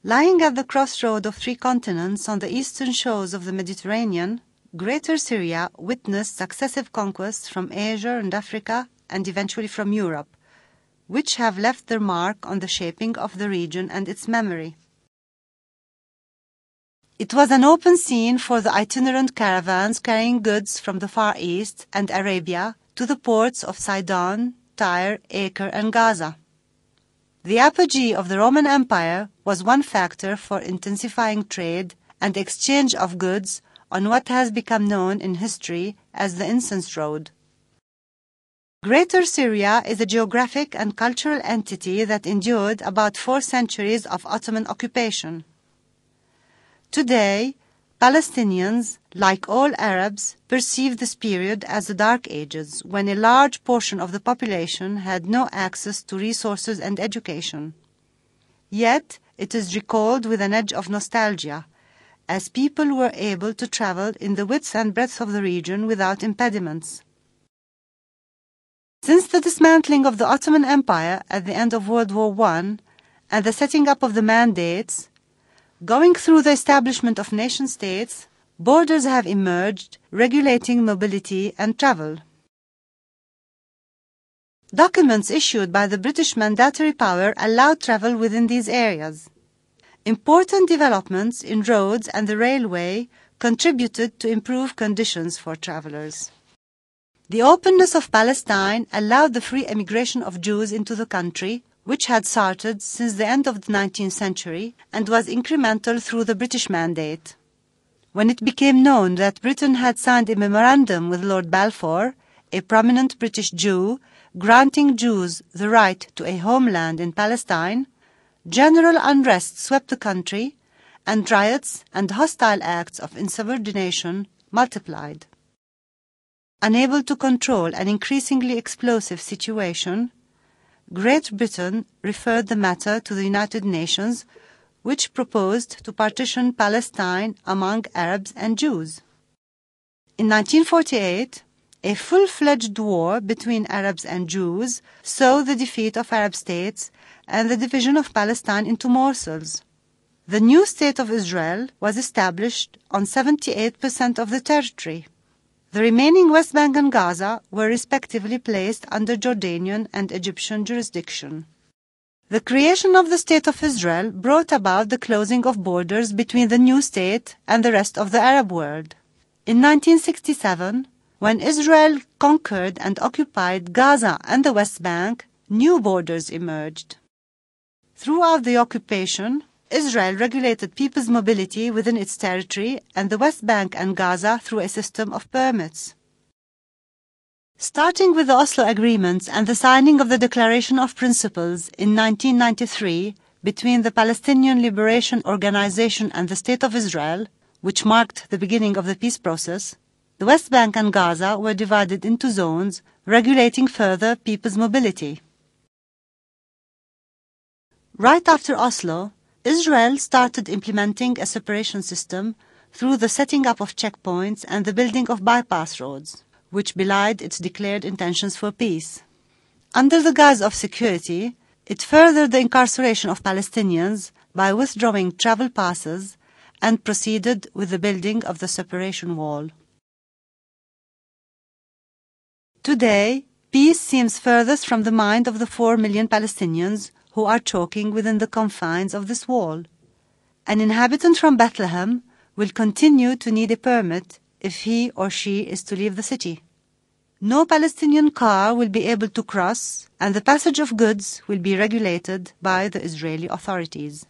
Lying at the crossroad of three continents on the eastern shores of the Mediterranean, Greater Syria witnessed successive conquests from Asia and Africa and eventually from Europe, which have left their mark on the shaping of the region and its memory. It was an open scene for the itinerant caravans carrying goods from the Far East and Arabia to the ports of Sidon, Tyre, Acre, and Gaza. The apogee of the Roman Empire was one factor for intensifying trade and exchange of goods on what has become known in history as the Incense Road. Greater Syria is a geographic and cultural entity that endured about 4 centuries of Ottoman occupation. Today, Palestinians, like all Arabs, perceive this period as the Dark Ages, when a large portion of the population had no access to resources and education. Yet, it is recalled with an edge of nostalgia, as people were able to travel in the width and breadth of the region without impediments. Since the dismantling of the Ottoman Empire at the end of World War I and the setting up of the Mandates, going through the establishment of nation-states, borders have emerged, regulating mobility and travel. Documents issued by the British mandatory power allowed travel within these areas. Important developments in roads and the railway contributed to improve conditions for travelers. The openness of Palestine allowed the free emigration of Jews into the country, which had started since the end of the 19th century and was incremental through the British Mandate. When it became known that Britain had signed a memorandum with Lord Balfour, a prominent British Jew, granting Jews the right to a homeland in Palestine, general unrest swept the country, and riots and hostile acts of insubordination multiplied. Unable to control an increasingly explosive situation, Great Britain referred the matter to the United Nations, which proposed to partition Palestine among Arabs and Jews. In 1948, a full-fledged war between Arabs and Jews saw the defeat of Arab states and the division of Palestine into morsels. The new state of Israel was established on 78% of the territory. The remaining West Bank and Gaza were respectively placed under Jordanian and Egyptian jurisdiction. The creation of the State of Israel brought about the closing of borders between the new state and the rest of the Arab world. In 1967, when Israel conquered and occupied Gaza and the West Bank, new borders emerged. Throughout the occupation, Israel regulated people's mobility within its territory and the West Bank and Gaza through a system of permits. Starting with the Oslo Agreements and the signing of the Declaration of Principles in 1993 between the Palestinian Liberation Organization and the State of Israel, which marked the beginning of the peace process, the West Bank and Gaza were divided into zones, regulating further people's mobility. Right after Oslo, Israel started implementing a separation system through the setting up of checkpoints and the building of bypass roads, which belied its declared intentions for peace. Under the guise of security, it furthered the incarceration of Palestinians by withdrawing travel passes and proceeded with the building of the separation wall. Today, peace seems furthest from the mind of the 4 million Palestinians who are choking within the confines of this wall. An inhabitant from Bethlehem will continue to need a permit if he or she is to leave the city. No Palestinian car will be able to cross, and the passage of goods will be regulated by the Israeli authorities.